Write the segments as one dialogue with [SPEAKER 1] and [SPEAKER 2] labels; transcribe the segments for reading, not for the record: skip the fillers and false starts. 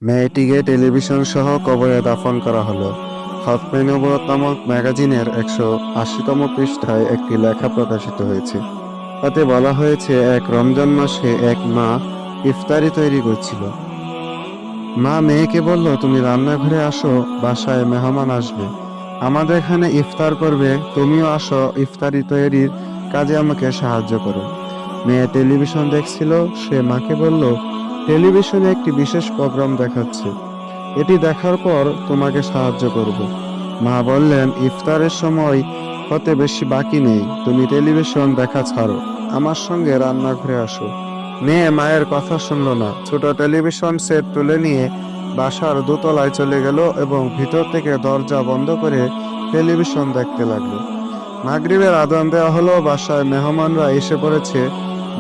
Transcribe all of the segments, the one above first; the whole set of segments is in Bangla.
[SPEAKER 1] মেয়েটিকে টেলিভিশন সহ কবরে দাফন করা হলো। খতমে নবুওয়াত নামক ম্যাগাজিনের 180তম পৃষ্ঠায় একটি লেখা প্রকাশিত হয়েছে। তাতে বলা হয়েছে, এক রমজান মাসে এক মা ইফতারি তৈরি করছিল। মা মেয়েকে বলল, তুমি রান্নাঘরে আসো, বাসায় মেহমান আসবে, আমাদের এখানে ইফতার করবে, তুমিও আসো, ইফতারি তৈরির কাজে আমাকে সাহায্য করো। মেয়ে টেলিভিশন দেখছিল। সে মাকে বলল, টেলিভিশনে একটি বিশেষ প্রোগ্রাম দেখাচ্ছে, এটি দেখার পর তোমাকে সাহায্য করব। মা বললেন, ইফতারের সময় হতে বেশি বাকি নেই, তুমি টেলিভিশন দেখা ছাড়ো, আমার সঙ্গে রান্নাঘরে আসো। মেয়ে মায়ের কথা শুনল না, ছোট টেলিভিশন সেট তুলে নিয়ে বাসার দোতলায় চলে গেল এবং ভিতর থেকে দরজা বন্ধ করে টেলিভিশন দেখতে লাগলো। মাগরিবের আজান দেওয়া হলো, বাসায় মেহমানরা এসে পড়েছে।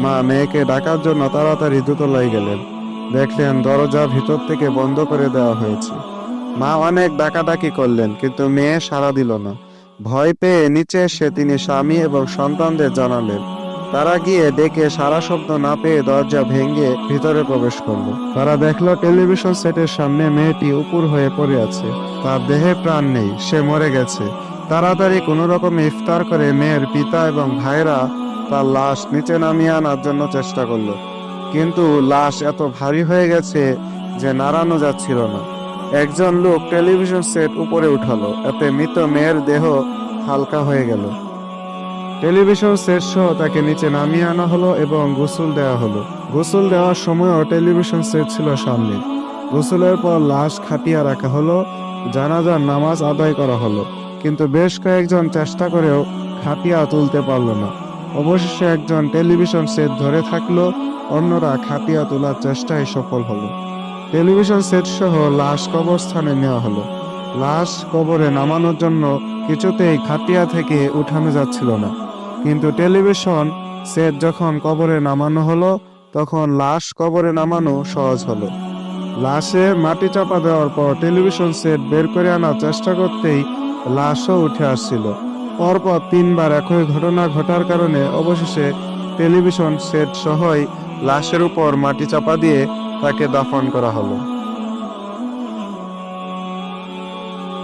[SPEAKER 1] মা মেয়েকে ডাকার জন্য তাড়াতাড়ি দোতলায় গেলেন। দেখলেন দরজা ভিতর থেকে বন্ধ করে দেওয়া হয়েছে। মা অনেক ডাকাডাকি করলেন, কিন্তু মেয়ে সাড়া দিল না। ভয় পেয়ে নিচে এসে তিনি স্বামী এবং সন্তানদের জানালেন। তারা গিয়ে ডেকে সারা শব্দ না পেয়ে দরজা ভেঙে ভিতরে প্রবেশ করলো। তারা দেখলো টেলিভিশন সেটের সামনে মেয়েটি উপুর হয়ে পড়ে আছে। তার দেহে প্রাণ নেই, সে মরে গেছে। তাড়াতাড়ি কোনো রকমে ইফতার করে মেয়ের পিতা এবং ভাইরা তার লাশ নিচে নামিয়ে আনার জন্য চেষ্টা করলো, কিন্তু লাশ এত ভারী হয়ে গেছে যে নাড়ানো যাচ্ছিল না। একজন লোক টেলিভিশন সেট উপরে উঠালো, এতে মৃত মেয়ের দেহ হালকা হয়ে গেল। টেলিভিশন সেট সহ তাকে নিচে নামিয়ে আনা হলো এবং গোসল দেওয়া হলো। গোসল দেওয়ার সময়ও টেলিভিশন সেট ছিল সামনে। গোসলের পর লাশ খাটিয়া রাখা হলো, জানাজার নামাজ আদায় করা হলো, কিন্তু বেশ কয়েকজন চেষ্টা করেও খাটিয়া তুলতে পারল না। অবশেষে একজন টেলিভিশন সেট ধরে থাকলো, অন্যরা খাটিয়া তোলার চেষ্টায় সফল হলো। টেলিভিশন সেট সহ লাশ কবরস্থানে নেওয়া হলো। লাশ কবরে নামানোর জন্য কিছুতেই খাটিয়া থেকে উঠানো যাচ্ছিল না, কিন্তু টেলিভিশন সেট যখন কবরে নামানো হলো, তখন লাশ কবরে নামানো সহজ হলো। লাশে মাটি চাপা দেওয়ার পর টেলিভিশন সেট বের করে আনার চেষ্টা করতেই লাশও উঠে আসছিল। পরপর 3বার একই ঘটনা ঘটার কারণে অবশেষে টেলিভিশন সেট সহই লাশের উপর মাটি চাপা দিয়ে তাকে দাফন করা হলো।